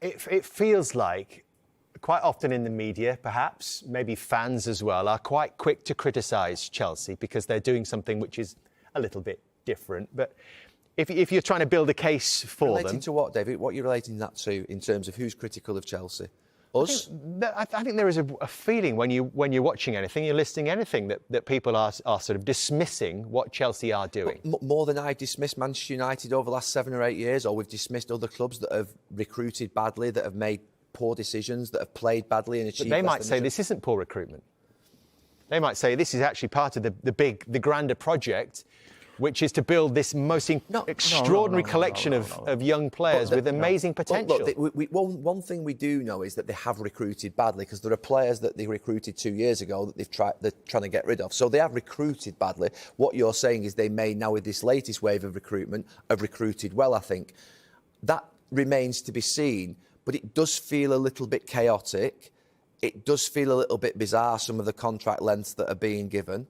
it feels like quite often in the media, perhaps, maybe fans as well, are quite quick to criticise Chelsea because they're doing something which is a little bit different. But if you're trying to build a case for them... Relating to what, David? What are you relating that to in terms of who's critical of Chelsea? Us? I think there is a feeling when you're watching anything, you're listening to anything, that people are sort of dismissing what Chelsea are doing. More than I've dismissed Manchester United over the last 7 or 8 years, or we've dismissed other clubs that have recruited badly, that have made poor decisions, that have played badly and achieved... But they might say this isn't poor recruitment. They might say this is actually part of the grander project, which is to build this most extraordinary collection of young players with amazing potential. Look, one thing we do know is that they have recruited badly, because there are players that they recruited 2 years ago that they're trying to get rid of. So they have recruited badly. What you're saying is they may now, with this latest wave of recruitment, have recruited well, I think. That remains to be seen, but it does feel a little bit chaotic. It does feel a little bit bizarre, some of the contract lengths that are being given.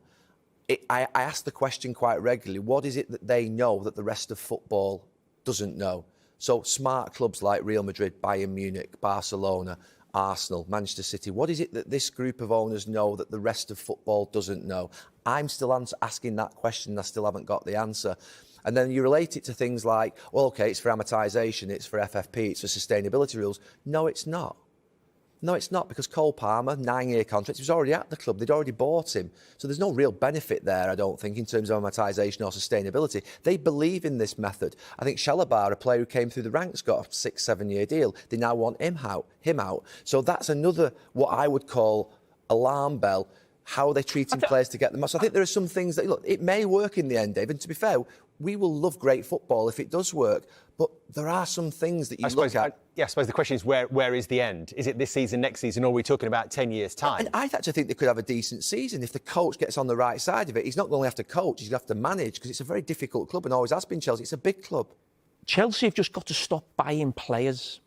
I ask the question quite regularly, what is it that they know that the rest of football doesn't know? So smart clubs like Real Madrid, Bayern Munich, Barcelona, Arsenal, Manchester City, what is it that this group of owners know that the rest of football doesn't know? I'm still asking that question and I still haven't got the answer. And then you relate it to things like, well, OK, it's for amortisation, it's for FFP, it's for sustainability rules. No, it's not. No, it's not, because Cole Palmer, 9-year contract, he was already at the club. They'd already bought him. So there's no real benefit there, I don't think, in terms of amortisation or sustainability. They believe in this method. I think Chalobah, a player who came through the ranks, got a 6-7-year deal. They now want him out. So that's another, what I would call, alarm bell, how they're treating players to get them out. So I think there are some things that, look, it may work in the end, Dave, and to be fair, we will love great football if it does work, but there are some things that you look at. I suppose the question is, where is the end? Is it this season, next season, or are we talking about 10 years' time? And I actually think they could have a decent season if the coach gets on the right side of it. He's not going to have to coach, he's going to have to manage, because it's a very difficult club and always has been Chelsea. It's a big club. Chelsea have just got to stop buying players,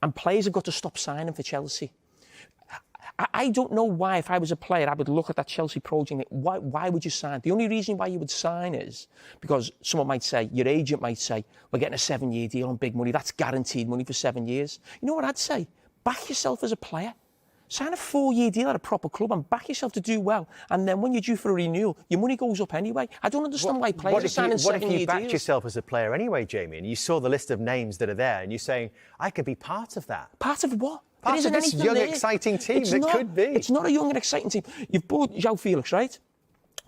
and players have got to stop signing for Chelsea. I don't know why, if I was a player, I would look at that Chelsea project and think, why would you sign? The only reason why you would sign is because someone might say, your agent might say, we're getting a 7-year deal on big money. That's guaranteed money for 7 years. You know what I'd say? Back yourself as a player. Sign a 4-year deal at a proper club and back yourself to do well. And then when you're due for a renewal, your money goes up anyway. I don't understand why players are signing 7-year deals. What if you backed yourself as a player anyway, Jamie, and you saw the list of names that are there and you're saying, I could be part of that? Part of what? Part of this young, exciting team that could be. It's not a young and exciting team. You've bought João Felix, right?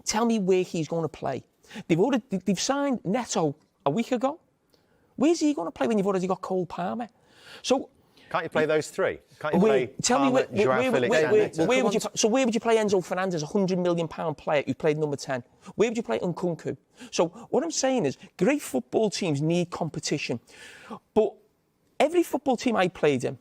Tell me where he's going to play. They've signed Neto a week ago. Where's he going to play when you've already got Cole Palmer? So can't you play those three? Can't you play Palmer, João Felix and Neto? So where would you play Enzo Fernandez, a £100 million player who played number 10? Where would you play Nkunku? So what I'm saying is, great football teams need competition. But every football team I played in,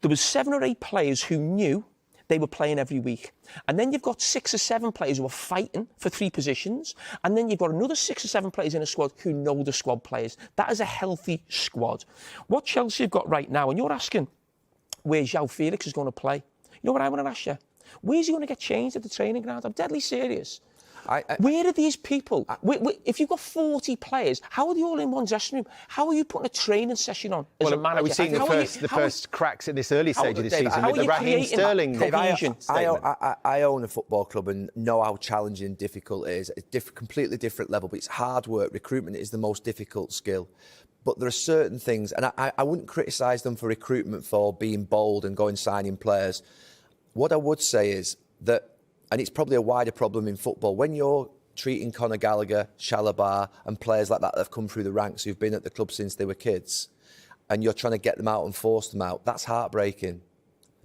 there was 7 or 8 players who knew they were playing every week. And then you've got 6 or 7 players who are fighting for 3 positions. And then you've got another 6 or 7 players in a squad who know the squad players. That is a healthy squad. What Chelsea have got right now, and you're asking where João Felix is going to play. You know what I want to ask you? Where's he going to get changed at the training ground? I'm deadly serious. Where are these people? If you've got 40 players, how are they all in one dressing room? How are you putting a training session on as a manager? We've seen the first cracks at this early stage of the season with the Raheem Sterling statement. I own a football club and know how challenging and difficult it is. It's completely different level, but it's hard work. Recruitment is the most difficult skill. But there are certain things, and I wouldn't criticise them for recruitment for being bold and going signing players. What I would say is that, and it's probably a wider problem in football, when you're treating Conor Gallagher, Chalobah and players like that have come through the ranks who've been at the club since they were kids, and you're trying to get them out and force them out, that's heartbreaking.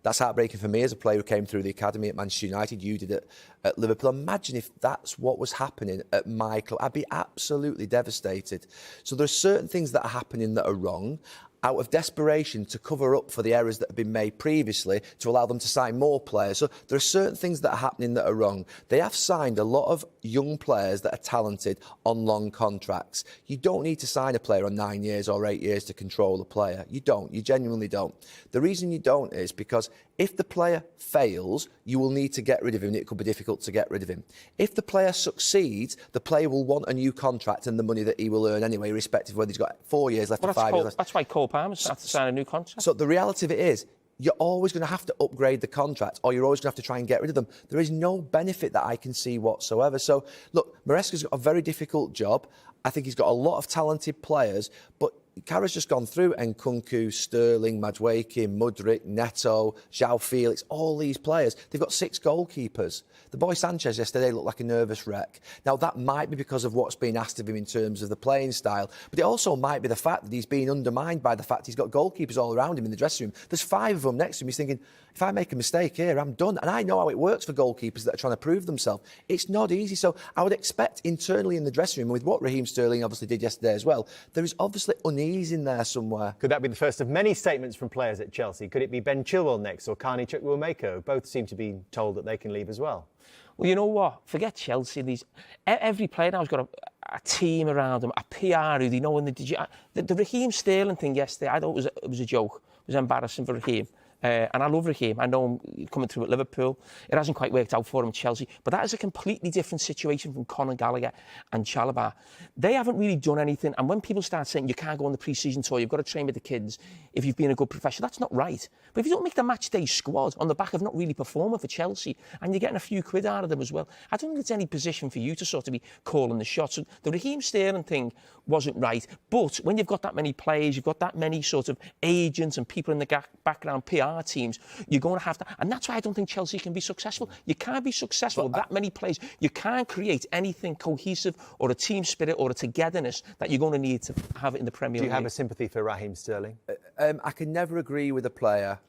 That's heartbreaking for me as a player who came through the academy at Manchester United. You did it at Liverpool. Imagine if that's what was happening at my club. I'd be absolutely devastated. So there are certain things that are happening that are wrong, out of desperation to cover up for the errors that have been made previously to allow them to sign more players. So there are certain things that are happening that are wrong. They have signed a lot of young players that are talented on long contracts. You don't need to sign a player on 9 years or 8 years to control a player. You don't. You genuinely don't. The reason you don't is because if the player fails, you will need to get rid of him, and it could be difficult to get rid of him. If the player succeeds, the player will want a new contract and the money that he will earn anyway, irrespective of whether he's got 4 years left or 5 years left. That's why Cole Palmer to sign a new contract. So the reality of it is, you're always going to have to upgrade the contract, or you're always going to have to try and get rid of them. There is no benefit that I can see whatsoever. So, look, Maresca's got a very difficult job. I think he's got a lot of talented players, but Carra's just gone through Nkunku, Sterling, Madueke, Mudryk, Neto, João Felix, all these players. They've got 6 goalkeepers. The boy Sanchez yesterday looked like a nervous wreck. Now, that might be because of what's been asked of him in terms of the playing style, but it also might be the fact that he's being undermined by the fact he's got goalkeepers all around him in the dressing room. There's 5 of them next to him. He's thinking, if I make a mistake here, I'm done. And I know how it works for goalkeepers that are trying to prove themselves. It's not easy. So I would expect internally in the dressing room, with what Raheem Sterling obviously did yesterday as well, there is obviously unease in there somewhere. Could that be the first of many statements from players at Chelsea? Could it be Ben Chilwell next or Carney Chukwuemeka? Both seem to be told that they can leave as well. Well, you know what? Forget Chelsea. Every player now's got a team around them, a PR who they know. The Raheem Sterling thing yesterday, I thought it was a joke. It was embarrassing for Raheem. And I love Raheem. I know him coming through at Liverpool. It hasn't quite worked out for him at Chelsea. But that is a completely different situation from Conor Gallagher and Chalobah. They haven't really done anything. And when people start saying you can't go on the pre-season tour, you've got to train with the kids if you've been a good professional, that's not right. But if you don't make the match day squad on the back of not really performing for Chelsea and you're getting a few quid out of them as well, I don't think it's any position for you to sort of be calling the shots. So the Raheem Sterling thing wasn't right. But when you've got that many players, you've got that many sort of agents and people in the background, PR teams, you're going to have to, and that's why I don't think Chelsea can be successful. You can't be successful with that many players. You can't create anything cohesive or a team spirit or a togetherness that you're going to need to have it in the Premier League. Do you have a sympathy for Raheem Sterling? I can never agree with a player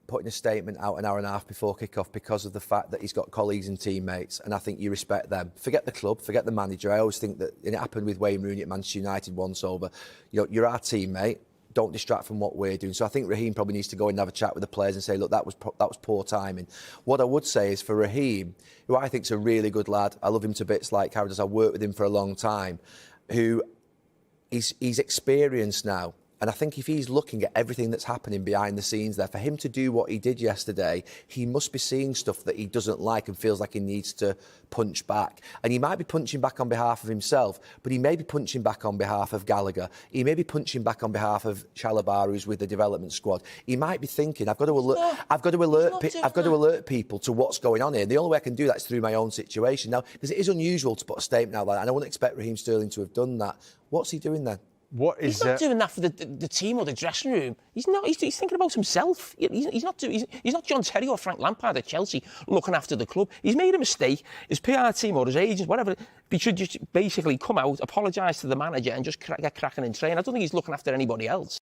putting a statement out an hour and a half before kick-off because of the fact that he's got colleagues and teammates, and I think you respect them. Forget the club, forget the manager. I always think that, and it happened with Wayne Rooney at Manchester United once over, you're our teammate. Don't distract from what we're doing. So I think Raheem probably needs to go and have a chat with the players and say, look, that was poor timing. What I would say is for Raheem, who I think is a really good lad, I love him to bits like Carragher does, I worked with him for a long time, who he's experienced now. And I think if he's looking at everything that's happening behind the scenes there, for him to do what he did yesterday, he must be seeing stuff that he doesn't like and feels like he needs to punch back. And he might be punching back on behalf of himself, but he may be punching back on behalf of Gallagher. He may be punching back on behalf of Chalobah, who's with the development squad. He might be thinking, I've got to alert people to what's going on here. And the only way I can do that is through my own situation. Now, because it is unusual to put a statement out like that, and I wouldn't expect Raheem Sterling to have done that. What's he doing then? He's not doing that for the team or the dressing room. He's not. He's thinking about himself. He's not John Terry or Frank Lampard at Chelsea looking after the club. He's made a mistake. His PR team or his agents, whatever, he should just basically come out, apologise to the manager and just get cracking and train. I don't think he's looking after anybody else.